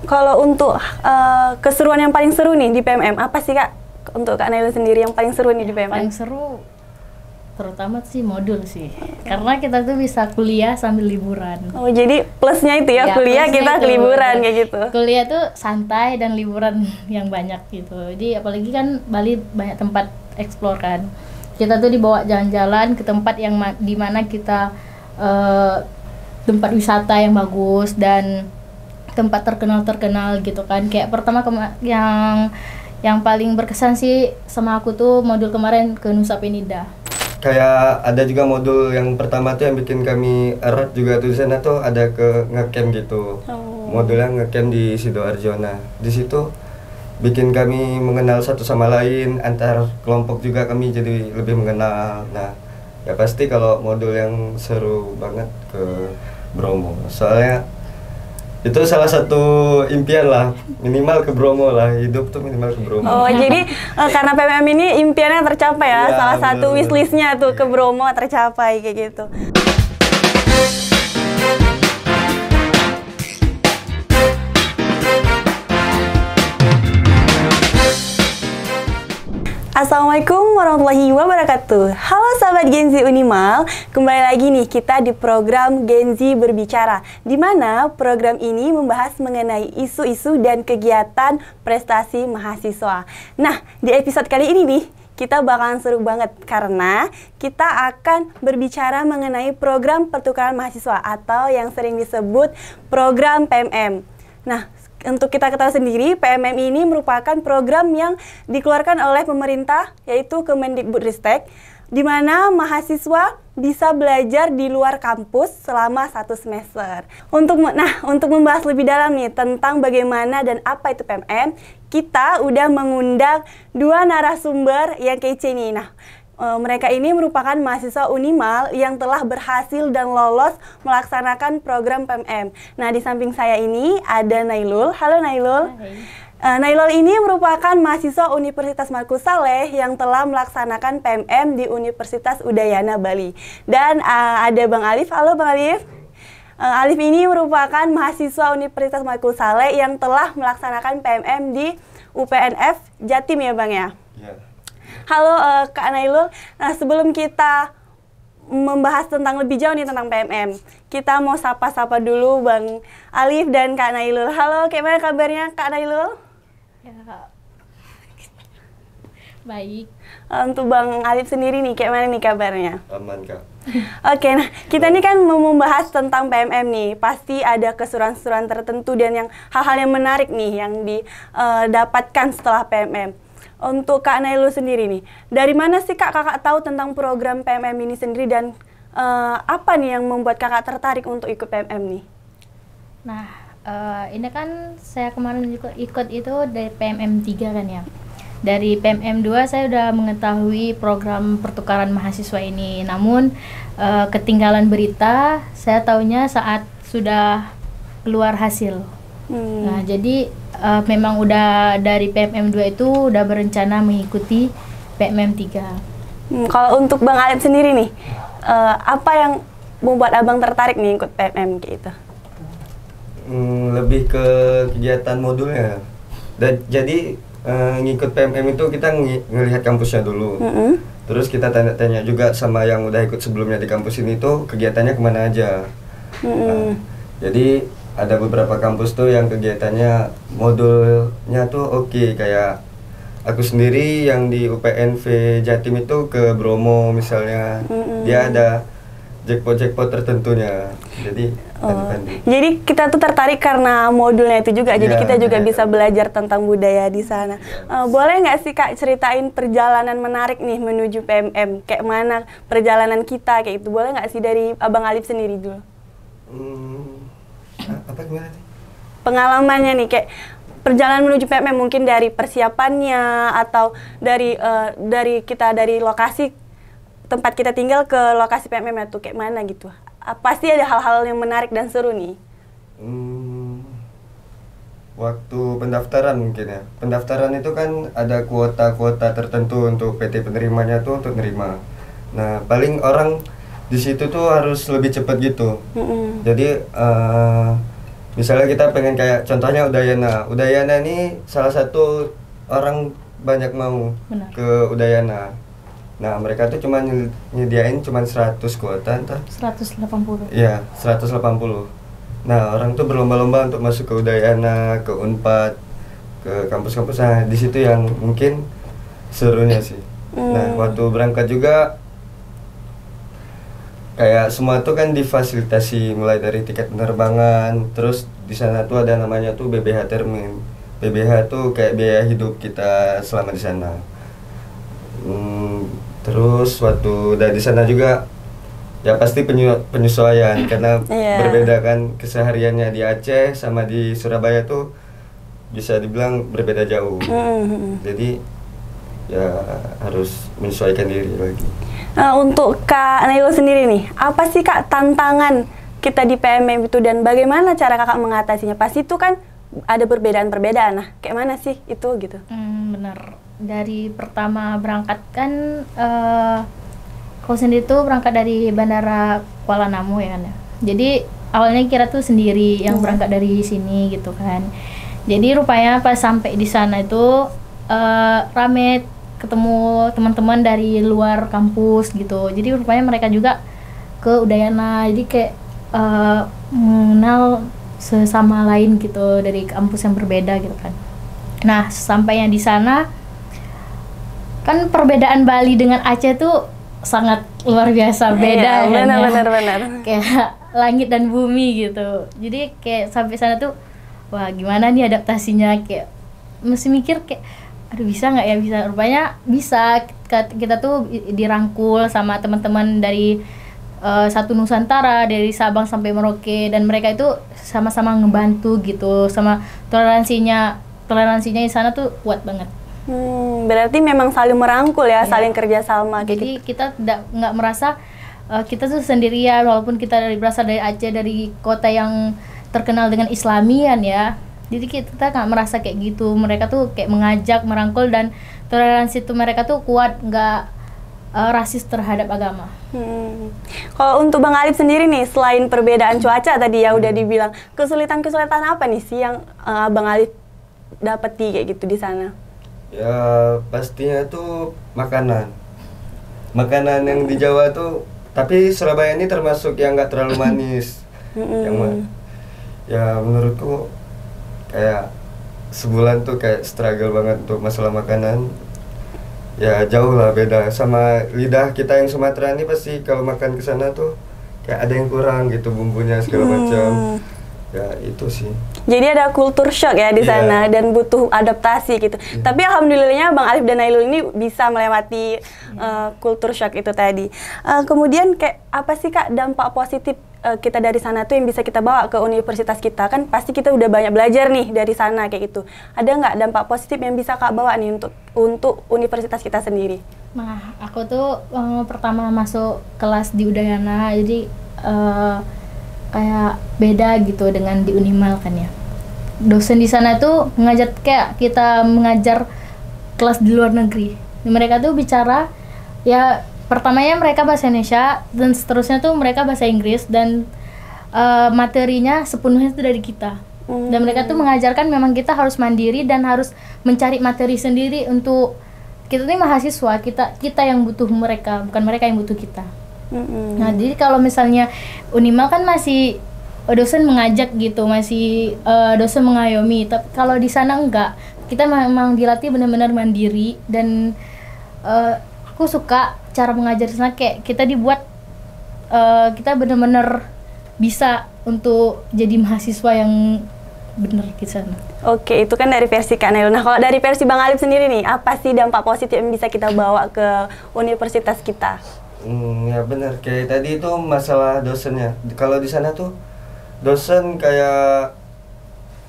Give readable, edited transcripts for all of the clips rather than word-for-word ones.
Kalau untuk keseruan yang paling seru nih di PMM, apa sih Kak? Untuk Kak Nailul sendiri yang paling seru nih di PMM? Paling seru terutama sih modul sih. Karena kita tuh bisa kuliah sambil liburan. Oh, jadi plusnya itu ya, kuliah kita itu, liburan kayak gitu. Kuliah tuh santai dan liburan yang banyak gitu. Jadi apalagi kan Bali banyak tempat explore kan. Kita tuh dibawa jalan-jalan ke tempat yang dimana kita tempat wisata yang bagus dan tempat terkenal gitu kan. Kayak pertama yang paling berkesan sih sama aku tuh modul kemarin ke Nusa Penida. Kayak ada juga modul yang pertama tuh yang bikin kami erat juga tuh di sana tuh ada ke ngecamp gitu. Modulnya ngecamp di Sidoarjo. Nah, di situ bikin kami mengenal satu sama lain, antar kelompok juga kami jadi lebih mengenal. Nah, ya pasti kalau modul yang seru banget ke Bromo. Soalnya itu salah satu impian lah, minimal ke Bromo lah, hidup tuh minimal ke Bromo. Oh, jadi karena PMM ini impiannya tercapai ya, Ya, salah satu bener. wishlistnya tuh ke Bromo tercapai kayak gitu. Assalamualaikum warahmatullahi wabarakatuh. Halo sahabat Gen Z Unimal, kembali lagi nih kita di program Gen Z Berbicara, di mana program ini membahas mengenai isu-isu dan kegiatan prestasi mahasiswa. Nah, di episode kali ini nih, kita bakalan seru banget karena kita akan berbicara mengenai program pertukaran mahasiswa atau yang sering disebut program PMM. Nah, untuk kita ketahui sendiri, PMM ini merupakan program yang dikeluarkan oleh pemerintah, yaitu Kemendikbudristek, di mana mahasiswa bisa belajar di luar kampus selama 1 semester. Untuk membahas lebih dalam nih tentang bagaimana dan apa itu PMM, kita udah mengundang 2 narasumber yang kece nih. Nah, mereka ini merupakan mahasiswa Unimal yang telah berhasil dan lolos melaksanakan program PMM. Nah, di samping saya ini ada Nailul. Halo Nailul. Hai. Nailul ini merupakan mahasiswa Universitas Markus Saleh yang telah melaksanakan PMM di Universitas Udayana, Bali. Dan ada Bang Alif. Halo Bang Alif. Alif ini merupakan mahasiswa Universitas Markus Saleh yang telah melaksanakan PMM di UPNF Jatim ya Bang ya? Ya. Halo Kak Nailul, nah sebelum kita membahas tentang lebih jauh nih tentang PMM, kita mau sapa-sapa dulu Bang Alif dan Kak Nailul. Halo, gimana kabarnya Kak Nailul? Ya. Baik. Untuk Bang Alif sendiri nih, gimana nih kabarnya? Aman, Kak. Oke, nah kita ini kan mau membahas tentang PMM nih. Pasti ada keseruan-keseruan tertentu dan hal-hal yang menarik nih yang didapatkan setelah PMM. Untuk Kak Nailul sendiri nih, dari mana sih kakak tahu tentang program PMM ini sendiri dan apa nih yang membuat kakak tertarik untuk ikut PMM nih? Nah, ini kan saya kemarin juga ikut itu dari PMM 3 kan ya. Dari PMM 2 saya udah mengetahui program pertukaran mahasiswa ini. Namun ketinggalan berita, saya taunya saat sudah keluar hasil. Nah, jadi memang udah dari PMM 2 itu udah berencana mengikuti PMM 3. Kalau untuk Bang Alif sendiri nih, apa yang membuat abang tertarik nih ikut PMM gitu? Lebih ke kegiatan modulnya. Dan jadi ngikut PMM itu kita ngelihat kampusnya dulu. Terus kita tanya-tanya juga sama yang udah ikut sebelumnya di kampus ini tuh kegiatannya kemana aja. Nah, jadi ada beberapa kampus tuh yang kegiatannya modulnya tuh oke. Kayak aku sendiri yang di UPNV Jatim itu ke Bromo misalnya, dia ada jackpot tertentunya. Jadi jadi kita tuh tertarik karena modulnya itu juga. Jadi kita juga bisa belajar tentang budaya di sana. Boleh nggak sih Kak ceritain perjalanan menarik nih menuju PMM? Kayak mana perjalanan kita kayak itu? Boleh nggak sih dari Abang Alif sendiri dulu? Apa gimana nih? Pengalamannya nih kayak perjalanan menuju PMM, mungkin dari persiapannya atau dari lokasi tempat kita tinggal ke lokasi PMM itu kayak mana gitu. Pasti ada hal-hal yang menarik dan seru nih. Waktu pendaftaran mungkin ya. Pendaftaran itu kan ada kuota-kuota tertentu untuk PT penerimanya tuh untuk nerima. Nah, paling orang di situ tuh harus lebih cepat gitu. Jadi Misalnya kita pengen kayak contohnya Udayana. Udayana ini salah satu orang banyak mau Benar. ke Udayana. Nah, mereka tuh cuma nyediain cuma 100 kuota entah. 180. Iya, 180. Nah, orang tuh berlomba-lomba untuk masuk ke Udayana, ke Unpad, ke kampus-kampus. Nah, di situ yang mungkin serunya sih. Nah, waktu berangkat juga kayak semua tuh kan difasilitasi mulai dari tiket penerbangan, terus di sana tuh ada namanya tuh BBH Termin. BBH tuh kayak biaya hidup kita selama di sana. Terus waktu udah di sana juga ya pasti penyesuaian karena berbeda kan kesehariannya di Aceh sama di Surabaya tuh bisa dibilang berbeda jauh. Jadi ya harus menyesuaikan diri lagi. Nah, untuk Kak Nailo sendiri nih, apa sih Kak tantangan kita di PMM itu dan bagaimana cara Kakak mengatasinya? Pasti itu kan ada perbedaan-perbedaan. Nah, kayak mana sih itu gitu? Bener. Dari pertama berangkat kan, aku sendiri tuh berangkat dari Bandara Kuala Namu ya kan ya. Jadi awalnya kira tuh sendiri yang berangkat dari sini gitu kan. Jadi rupanya pas sampai di sana itu rame, ketemu teman-teman dari luar kampus gitu. Jadi rupanya mereka juga ke Udayana. Jadi kayak mengenal sesama lain gitu dari kampus yang berbeda gitu kan. Nah, sampainya di sana kan perbedaan Bali dengan Aceh tuh sangat luar biasa beda kan ya. Benar. Kayak langit dan bumi gitu. Jadi kayak sampai sana tuh wah gimana nih adaptasinya, kayak mesti mikir kayak aduh bisa nggak ya, bisa. Rupanya bisa. Kita tuh dirangkul sama teman-teman dari satu Nusantara, dari Sabang sampai Merauke, dan mereka itu sama-sama ngebantu gitu, sama toleransinya di sana tuh kuat banget. Berarti memang saling merangkul ya, saling kerjasama. Jadi kita nggak merasa kita tuh sendirian, walaupun kita berasal dari Aceh, dari kota yang terkenal dengan Islamian ya. Jadi kita nggak merasa kayak gitu. Mereka tuh kayak mengajak, merangkul, dan toleransi tuh mereka tuh kuat, nggak rasis terhadap agama. Kalau untuk Bang Alif sendiri nih, selain perbedaan cuaca tadi ya udah dibilang, kesulitan apa nih sih yang Bang Alif dapeti kayak gitu di sana? Ya pastinya tuh makanan yang di Jawa tuh, tapi Surabaya ini termasuk yang nggak terlalu manis. Ya menurutku kayak sebulan tuh kayak struggle banget untuk masalah makanan. Ya jauh lah beda sama lidah kita yang Sumatera ini, pasti kalau makan ke sana tuh kayak ada yang kurang gitu, bumbunya segala macam. Ya itu sih. Jadi ada kultur shock ya di sana dan butuh adaptasi gitu. Tapi alhamdulillahnya Bang Alif dan Nailul ini bisa melewati kultur shock itu tadi. Kemudian kayak apa sih Kak dampak positif kita dari sana tuh yang bisa kita bawa ke universitas kita? Kan pasti kita udah banyak belajar nih dari sana kayak gitu. Ada nggak dampak positif yang bisa Kak bawa nih untuk universitas kita sendiri? Nah, aku tuh pertama masuk kelas di Udayana, jadi kayak beda gitu dengan di Unimal kan ya. Dosen di sana tuh mengajar kayak kita mengajar kelas di luar negeri. Mereka tuh bicara ya, pertamanya mereka bahasa Indonesia dan seterusnya tuh mereka bahasa Inggris, dan materinya sepenuhnya itu dari kita. Dan mereka tuh mengajarkan memang kita harus mandiri dan harus mencari materi sendiri. Untuk kita ini mahasiswa, kita yang butuh mereka, bukan mereka yang butuh kita. Nah, jadi kalau misalnya Unimal kan masih dosen mengajak gitu, masih dosen mengayomi. Tapi kalau di sana enggak, kita memang dilatih benar-benar mandiri. Dan aku suka cara mengajar di sana, kayak kita dibuat kita benar-benar bisa untuk jadi mahasiswa yang benar di sana. Oke, itu kan dari versi Kak Nailul. Nah, kalau dari versi Bang Alif sendiri nih, apa sih dampak positif yang bisa kita bawa ke universitas kita? Ya benar, kayak tadi itu masalah dosennya. Kalau di sana tuh dosen kayak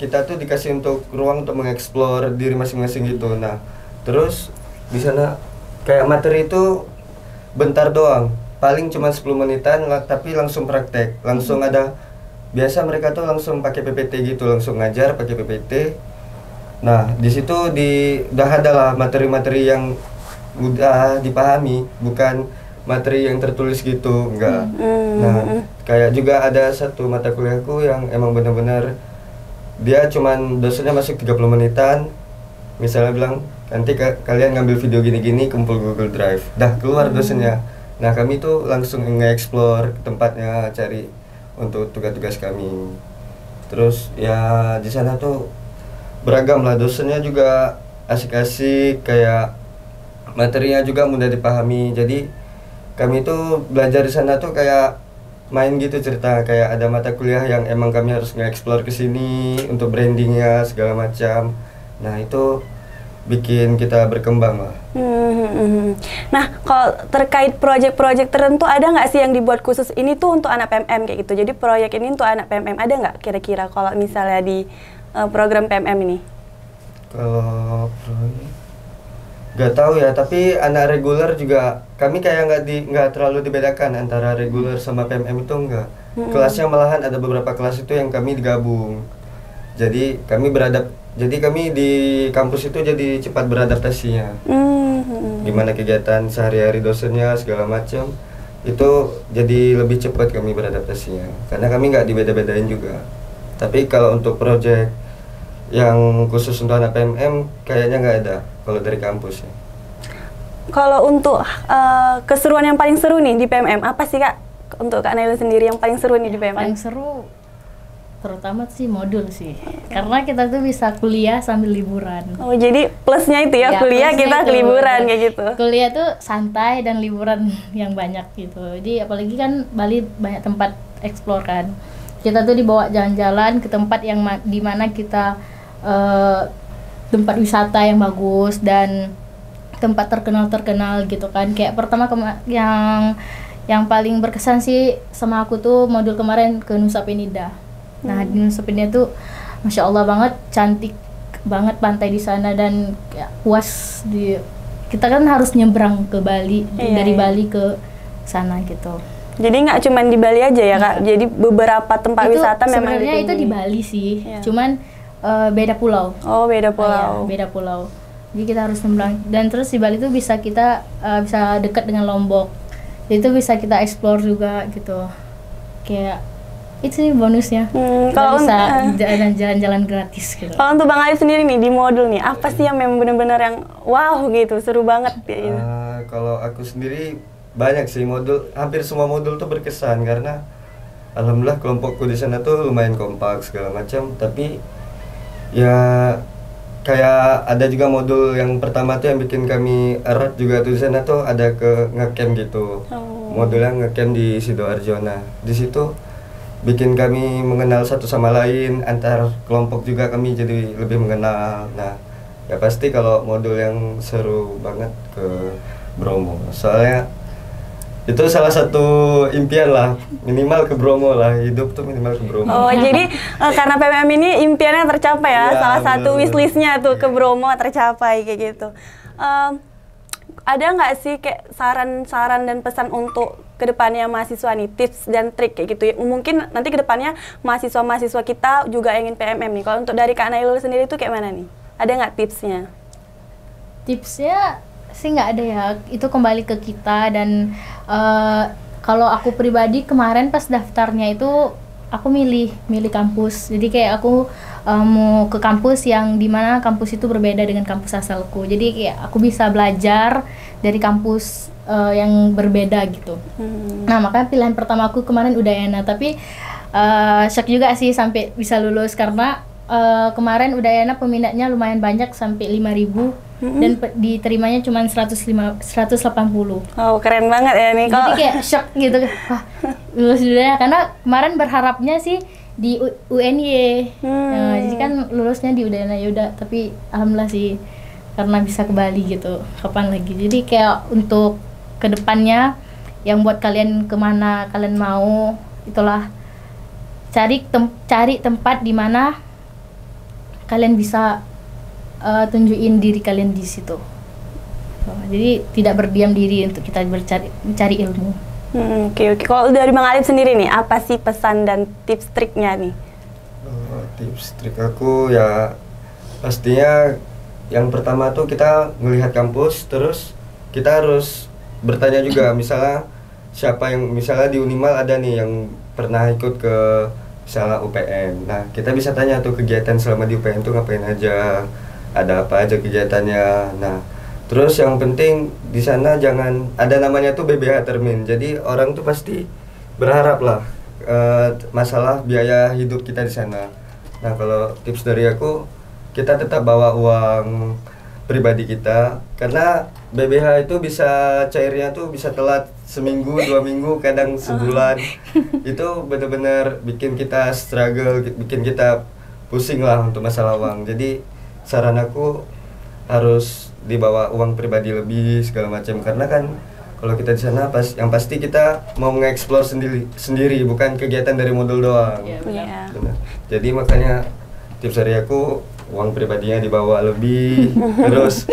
kita tuh dikasih untuk ruang untuk mengeksplor diri masing-masing gitu. Nah, terus di sana kayak materi itu bentar doang, paling cuma 10 menitan, tapi langsung praktek, langsung ada. Biasa mereka tuh langsung pakai PPT gitu, langsung ngajar pakai PPT. Nah, di situ udah ada lah materi-materi yang udah dipahami, bukan materi yang tertulis gitu, enggak. Nah, kayak juga ada satu mata kuliahku yang emang benar-benar dia cuman dosennya masuk 30 menitan, misalnya bilang nanti kalian ngambil video gini-gini kumpul Google Drive, dah keluar dosennya. Nah kami tuh langsung nge-explore tempatnya, cari untuk tugas-tugas kami. Terus ya di sana tuh beragam lah, dosennya juga asik-asik, kayak materinya juga mudah dipahami. Jadi kami tuh belajar di sana tuh kayak main gitu, cerita kayak ada mata kuliah yang emang kami harus nge-explore ke sini untuk brandingnya segala macam. Nah itu bikin kita berkembang lah. Nah, kalau terkait proyek-proyek tertentu ada nggak sih yang dibuat khusus ini tuh untuk anak PMM kayak gitu? Jadi proyek ini untuk anak PMM ada nggak kira-kira kalau misalnya di program PMM ini? Kalau proyek nggak tahu ya, tapi anak reguler juga kami kayak nggak terlalu dibedakan antara reguler sama PMM itu enggak. Kelasnya malahan ada beberapa kelas itu yang kami digabung. Jadi kami di kampus itu jadi cepat beradaptasinya. Gimana kegiatan sehari-hari dosennya segala macam, itu jadi lebih cepat kami beradaptasinya. Karena kami nggak dibeda-bedain juga. Tapi kalau untuk proyek yang khusus untuk anak PMM kayaknya nggak ada kalau dari kampus ya. Kalau untuk keseruan yang paling seru nih di PMM apa sih Kak? Untuk Kak Naila sendiri yang paling seru nih di PMM? Paling seru terutama sih modul sih, karena kita tuh bisa kuliah sambil liburan. Oh jadi plusnya itu ya, kuliah kita itu, liburan kayak gitu. Kuliah tuh santai dan liburan yang banyak gitu. Jadi apalagi kan Bali banyak tempat explore kan. Kita tuh dibawa jalan-jalan ke tempat yang dimana kita tempat wisata yang bagus dan tempat terkenal gitu kan. Kayak pertama yang paling berkesan sih sama aku tuh modul kemarin ke Nusa Penida. Nah di Nusa Penida tuh Masya Allah banget, cantik banget pantai di sana dan ya, puas kita kan harus nyebrang ke Bali, dari Bali ke sana gitu. Jadi nggak cuma di Bali aja ya Kak, jadi beberapa tempat wisata memang sebenarnya itu di Bali sih, cuman beda pulau. Oh beda pulau. Beda pulau. Jadi kita harus nyebrang, dan terus di Bali tuh bisa kita bisa dekat dengan Lombok, jadi itu bisa kita explore juga gitu. Kayak itu sih bonusnya. Kalau bisa jalan-jalan gratis gitu. Kalau untuk Bang Alif sendiri nih di modul nih, apa sih yang memang benar-benar yang wow gitu, seru banget gitu? Kalau aku sendiri banyak sih modul, hampir semua modul tuh berkesan karena alhamdulillah kelompokku di sana tuh lumayan kompak segala macam. Tapi ya kayak ada juga modul yang pertama tuh yang bikin kami erat juga tuh di sana tuh ada ke ngecamp gitu. Modulnya ngecamp di Sidoarjo. Nah di situ bikin kami mengenal satu sama lain, antar kelompok juga kami jadi lebih mengenal. Nah ya pasti kalau modul yang seru banget ke Bromo, soalnya itu salah satu impian lah, minimal ke Bromo lah, hidup tuh minimal ke Bromo. Oh jadi karena PMM ini impiannya tercapai ya, salah satu wishlistnya tuh ke Bromo tercapai kayak gitu. Ada nggak sih kayak saran-saran dan pesan untuk kedepannya mahasiswa nih, tips dan trik kayak gitu ya? Mungkin nanti kedepannya mahasiswa-mahasiswa kita juga ingin PMM nih. Kalau untuk dari Kak Nailul sendiri itu kayak mana nih? Ada nggak tipsnya? Tipsnya sih nggak ada ya, itu kembali ke kita. Dan kalau aku pribadi kemarin pas daftarnya itu aku milih kampus. Jadi kayak aku mau ke kampus yang dimana kampus itu berbeda dengan kampus asalku. Jadi kayak aku bisa belajar dari kampus yang berbeda gitu. Nah makanya pilihan pertama aku kemarin Udayana. Tapi shock juga sih sampai bisa lulus karena kemarin Udayana peminatnya lumayan banyak sampai 5.000 dan diterimanya cuma 180. Oh keren banget ya nih. Jadi kayak shock gitu, wah lulus Udayana, karena kemarin berharapnya sih di UNY. Nah, jadi kan lulusnya di Udayana ya udah, tapi alhamdulillah sih karena bisa ke Bali gitu, kapan lagi. Jadi kayak untuk kedepannya yang buat kalian kemana kalian mau, itulah cari tempat di mana kalian bisa tunjukin diri kalian di situ. Jadi tidak berdiam diri untuk kita mencari ilmu. Oke. Kalau dari Bang Alif sendiri nih, apa sih pesan dan tips triknya nih? Tips trik aku ya pastinya yang pertama tuh kita melihat kampus, terus kita harus bertanya juga, misalnya siapa yang misalnya di Unimal ada nih yang pernah ikut ke misalnya UPN. Nah, kita bisa tanya tuh kegiatan selama di UPN tuh ngapain aja, ada apa aja kegiatannya. Nah, terus yang penting di sana jangan ada namanya tuh BBH termin. Jadi orang tuh pasti berharap lah masalah biaya hidup kita di sana. Nah, kalau tips dari aku, kita tetap bawa uang pribadi kita, karena BBH itu bisa cairnya tuh bisa telat seminggu, 2 minggu, kadang sebulan. Itu benar-benar bikin kita struggle, bikin kita pusing lah untuk masalah uang. Jadi saran aku harus dibawa uang pribadi lebih segala macam, karena kan kalau kita di sana yang pasti kita mau nge-explore sendiri, bukan kegiatan dari modul doang. Iya. Benar. Jadi makanya tips dari aku, uang pribadinya dibawa lebih. Terus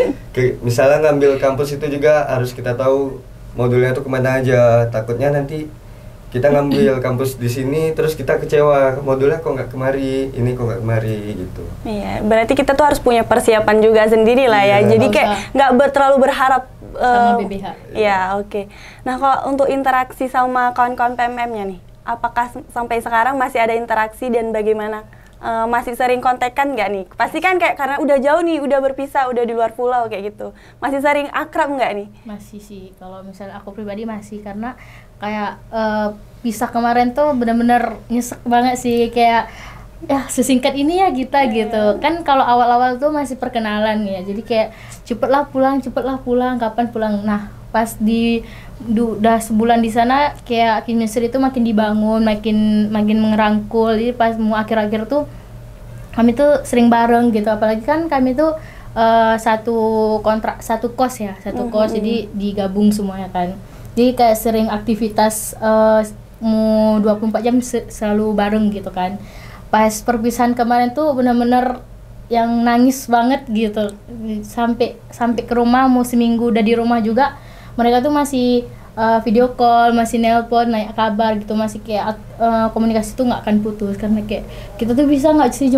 misalnya ngambil kampus itu juga harus kita tahu modulnya tuh kemana aja. Takutnya nanti kita ngambil kampus di sini terus kita kecewa, modulnya kok nggak kemari, ini kok nggak kemari gitu. Iya, berarti kita tuh harus punya persiapan juga sendiri lah ya. Iya. Jadi kayak nggak terlalu berharap sama BBH. Iya, oke. Nah, kalau untuk interaksi sama kawan-kawan PMM-nya nih, apakah sampai sekarang masih ada interaksi dan bagaimana? Masih sering kontekan nggak nih? Pasti kan kayak karena udah jauh nih, udah berpisah, udah di luar pulau kayak gitu. Masih sering akrab nggak nih? Masih sih, kalau misalnya aku pribadi masih, karena kayak pisah kemarin tuh benar-benar nyesek banget sih, kayak ya sesingkat ini ya kita gitu. Kan kalau awal-awal tuh masih perkenalan ya, jadi kayak cepetlah pulang, kapan pulang. Nah, pas udah sebulan di sana kayak chemistry itu makin dibangun, makin mengerangkul. Jadi pas mau akhir-akhir tuh kami tuh sering bareng gitu, apalagi kan kami tuh satu kos, jadi digabung semuanya kan. Jadi kayak sering aktivitas mau 24 jam selalu bareng gitu kan. Pas perpisahan kemarin tuh benar-benar yang nangis banget gitu, sampai ke rumah, mau seminggu udah di rumah juga mereka tuh masih video call, masih nelpon, nanya kabar gitu, masih kayak komunikasi tuh nggak akan putus, karena kayak kita tuh bisa nggak sih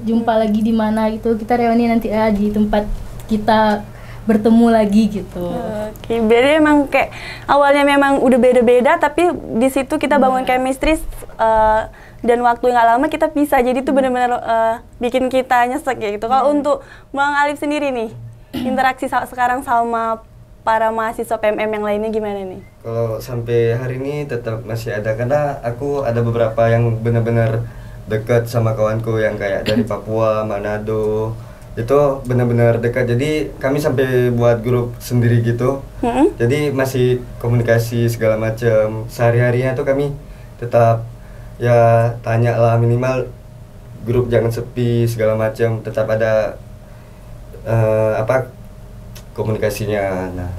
jumpa lagi di mana gitu, kita reuni nanti di tempat kita bertemu lagi gitu. Oke, berarti emang kayak awalnya memang udah beda-beda, tapi di situ kita bangun chemistry dan waktu nggak lama kita pisah, jadi itu benar-benar bikin kita nyesek ya gitu. Kalau untuk Bang Alif sendiri nih, interaksi sekarang sama para mahasiswa PMM yang lainnya gimana nih? Kalau sampai hari ini tetap masih ada, karena aku ada beberapa yang benar-benar dekat sama kawanku yang kayak dari Papua, Manado, itu benar-benar dekat. Jadi kami sampai buat grup sendiri gitu. Jadi masih komunikasi segala macam. Sehari-harinya tuh kami tetap ya tanya lah, minimal grup jangan sepi segala macam, tetap ada komunikasinya. Nah,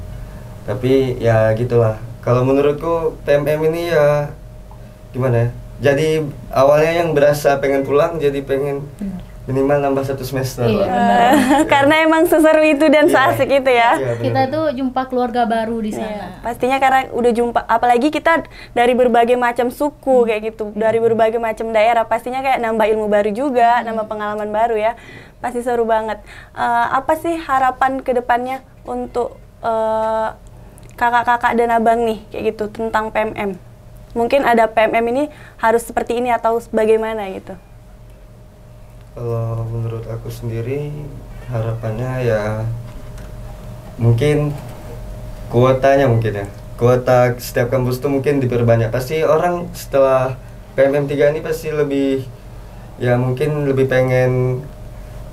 tapi ya gitulah. Kalau menurutku PMM ini ya gimana ya? Jadi awalnya yang berasa pengen pulang, jadi pengen minimal nambah 1 semester. Iya, lah. Karena emang seseru itu dan seasik itu ya. Iya, Kita tuh jumpa keluarga baru di sana. Iya, pastinya karena udah jumpa, apalagi kita dari berbagai macam suku kayak gitu, dari berbagai macam daerah, pastinya kayak nambah ilmu baru juga, nambah pengalaman baru ya. Pasti seru banget. Apa sih harapan kedepannya untuk kakak-kakak dan abang nih kayak gitu tentang PMM? Mungkin ada PMM ini harus seperti ini atau bagaimana gitu? Kalau menurut aku sendiri harapannya ya mungkin kuotanya mungkin ya. Kuota setiap kampus tuh mungkin diperbanyak. Pasti orang setelah PMM 3 ini pasti lebih ya mungkin lebih pengen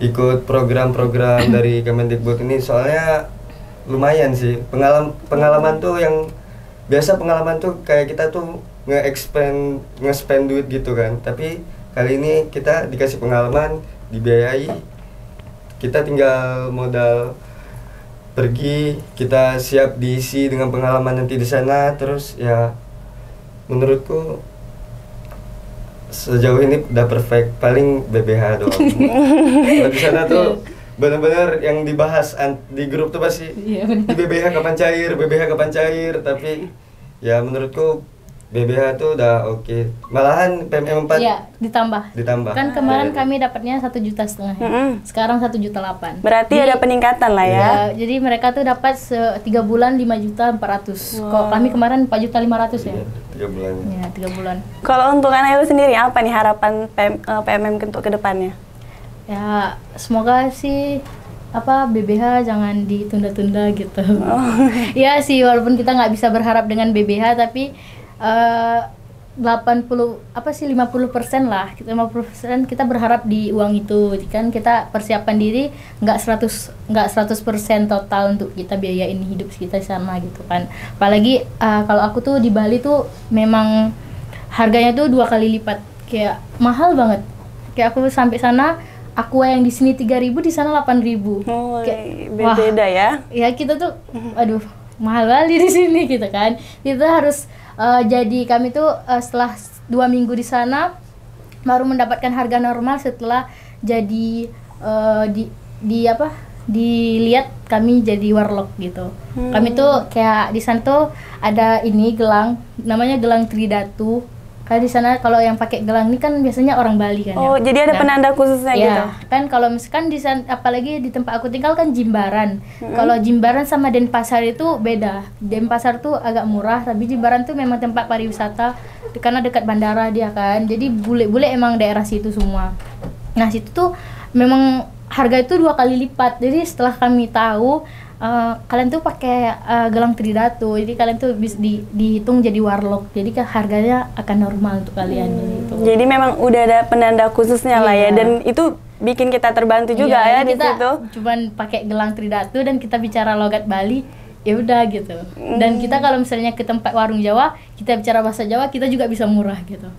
ikut program-program dari Kemendikbud ini, soalnya lumayan sih pengalaman tuh yang biasa pengalaman tuh kayak kita tuh nge-spend duit gitu kan, tapi kali ini kita dikasih pengalaman, dibiayai, kita tinggal modal pergi, kita siap diisi dengan pengalaman nanti di sana. Terus ya menurutku sejauh ini udah perfect, paling BBH doang. Kalau di sana tuh benar-benar yang dibahas di grup tuh pasti di BBH kapan cair, tapi ya menurutku BBH tuh udah oke. Malahan PMM 4 Iya, ditambah. Kan kemarin kami dapatnya 1,5 juta ya. Sekarang 1,8 juta. Berarti Jadi, ada peningkatan lah ya. Jadi mereka tuh dapat 3 bulan 5,4 juta. Kok kami kemarin 4,5 juta ya. 3 bulan. Iya, 3 bulan. Kalau untuk Anailu sendiri apa nih harapan PMM untuk kedepannya? Ya, semoga sih BBH jangan ditunda-tunda gitu. Ya sih, walaupun kita nggak bisa berharap dengan BBH, tapi 50% lah, 50% kita berharap di uang itu. Kan kita persiapan diri nggak 100% total untuk kita biayain hidup kita di sana gitu kan. Apalagi kalau aku tuh di Bali tuh memang harganya tuh 2 kali lipat, kayak mahal banget. Kayak aku sampai sana, aqua yang di sini 3.000, di sana 8.000. Kayak beda ya. Ya kita tuh aduh, mahal kali di sini gitu kan. Kita harus jadi kami tuh setelah 2 minggu di sana baru mendapatkan harga normal setelah jadi dilihat kami jadi warlock gitu. Kami tuh kayak di sana tuh ada ini gelang, namanya gelang Tridatu. Kayak di sana kalau yang pakai gelang ini kan biasanya orang Bali kan. Oh, ya. jadi ada penanda khususnya ya, gitu. Kan kalau misalkan di sana, apalagi di tempat aku tinggal kan Jimbaran. Kalau Jimbaran sama Denpasar itu beda. Denpasar tuh agak murah, tapi Jimbaran tuh memang tempat pariwisata karena dekat bandara dia kan. Jadi bule-bule emang daerah situ semua. Nah, situ tuh memang harga itu 2 kali lipat. Jadi setelah kami tahu kalian tuh pakai gelang Tridatu, jadi kalian tuh bisa dihitung jadi warlock, jadi harganya akan normal untuk kalian gitu. Jadi memang udah ada penanda khususnya lah ya, dan itu bikin kita terbantu juga ya di situ. Cuman pakai gelang Tridatu dan kita bicara logat Bali, ya udah gitu. Dan kita kalau misalnya ke tempat warung Jawa, kita bicara bahasa Jawa, kita juga bisa murah gitu.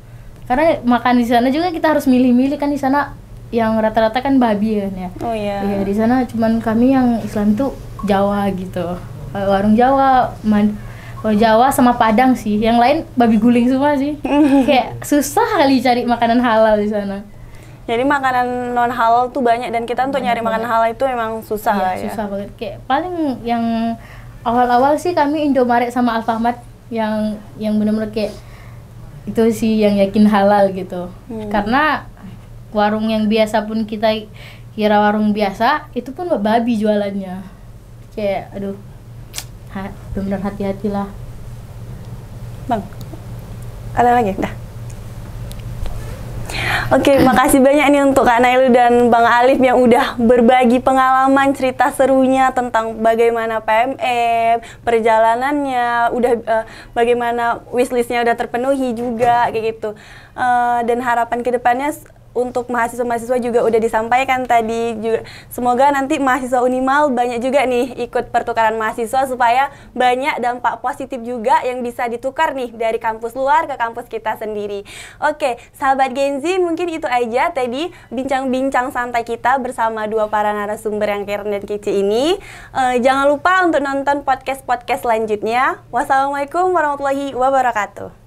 Karena makan di sana juga kita harus milih-milih kan, di sana yang rata-rata kan babi kan ya. Oh iya. Iya, di sana cuman kami yang Islam tuh Jawa gitu. Warung Jawa, kalau Jawa sama Padang sih. Yang lain babi guling semua sih. Kayak susah kali cari makanan halal di sana. Jadi makanan non halal tuh banyak, dan kita untuk nyari makanan halal itu memang susah lah ya. Susah banget. Kayak paling yang awal-awal sih kami Indomaret sama Alfamart yang benar-benar kayak itu sih yang yakin halal gitu. Karena warung yang biasa pun kita kira warung biasa, itu pun babi jualannya. Kayak aduh, benar hati-hatilah. Bang, ada lagi? Dah. Oke, makasih banyak nih untuk Kak Nailu dan Bang Alif yang udah berbagi pengalaman, cerita serunya tentang bagaimana PMM, perjalanannya, udah bagaimana wishlistnya udah terpenuhi juga kayak gitu. Dan harapan kedepannya untuk mahasiswa-mahasiswa juga udah disampaikan tadi juga. Semoga nanti mahasiswa Unimal banyak juga nih ikut pertukaran mahasiswa supaya banyak dampak positif juga yang bisa ditukar nih dari kampus luar ke kampus kita sendiri. Oke, sahabat Gen Z, mungkin itu aja tadi bincang-bincang santai kita bersama dua para narasumber yang keren dan kece ini. Jangan lupa untuk nonton podcast-podcast selanjutnya. Wassalamualaikum warahmatullahi wabarakatuh.